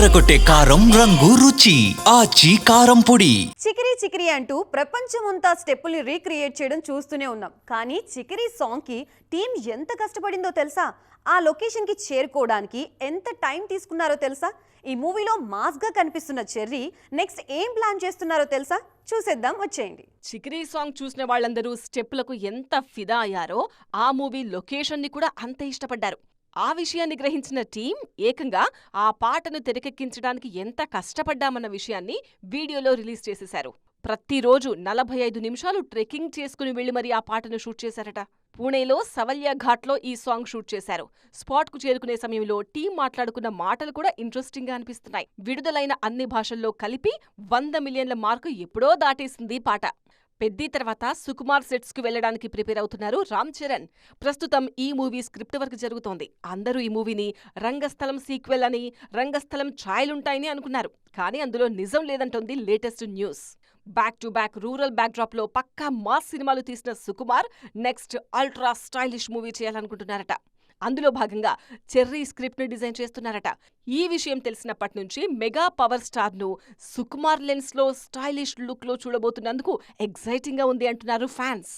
అదరగొట్టే కారం రంగు రుచి ఆచి కారం పొడి. చికిరి చికిరి అంటూ ప్రపంచమంతా స్టెప్పుల్ని రీక్రియేట్ చేయడం చూస్తూనే ఉన్నాం. కానీ చికిరి సాంగ్ కి టీం ఎంత కష్టపడిందో తెలుసా? ఆ లొకేషన్ కి చేరుకోవడానికి ఎంత టైం తీసుకున్నారో తెలుసా? ఈ మూవీలో మాస్ గా కనిపిస్తున్న చెర్రీ నెక్స్ట్ ఏం ప్లాన్ చేస్తున్నారో తెలుసా? చూసేద్దాం, వచ్చేయండి. చికిరీ సాంగ్ చూసిన వాళ్ళందరూ స్టెప్పులకు ఎంత ఫిదా అయ్యారో ఆ మూవీ లొకేషన్ ని కూడా అంతే ఇష్టపడ్డారు. ఆ విషయాన్ని గ్రహించిన టీం ఏకంగా ఆ పాటను తెరకెక్కించడానికి ఎంత కష్టపడ్డామన్న విషయాన్ని వీడియోలో రిలీజ్ చేసేశారు. ప్రతిరోజు 45 నిమిషాలు ట్రెక్కింగ్ చేసుకుని వెళ్లి మరీ ఆ పాటను షూట్ చేశారట. పూణేలో సవల్యా ఘాట్లో ఈ సాంగ్ షూట్ చేశారు. స్పాట్కు చేరుకునే సమయంలో టీం మాట్లాడుకున్న మాటలు కూడా ఇంట్రెస్టింగ్ గా అనిపిస్తున్నాయి. విడుదలైన అన్ని భాషల్లో కలిపి 100 మిలియన్ల మార్కు ఎప్పుడో దాటేసింది పాట. పెద్ది తర్వాత సుకుమార్ సెట్స్ కు వెళ్లడానికి ప్రిపేర్ అవుతున్నారు రామ్ చరణ్. ప్రస్తుతం ఈ మూవీ స్క్రిప్ట్ వర్క్ జరుగుతోంది. అందరూ ఈ మూవీని రంగస్థలం సీక్వెల్ అని, రంగస్థలం ఛాయలుంటాయని అనుకున్నారు. కానీ అందులో నిజం లేదంటోంది latest news. Back to back rural backdrop లో పక్కా మాస్ సినిమాలు తీసిన Sukumar next ultra stylish movie చేయాలనుకుంటున్నారట. అందులో భాగంగా చెర్రీ స్క్రిప్ట్ ని డిజైన్ చేస్తున్నారట. ఈ విషయం తెలిసినప్పటి నుంచి మెగా పవర్ స్టార్ ను సుకుమార్ లెన్స్ లో స్టైలిష్ లుక్ లో చూడబోతున్నందుకు ఎగ్జైటింగ్ గా ఉంది అంటున్నారు ఫ్యాన్స్.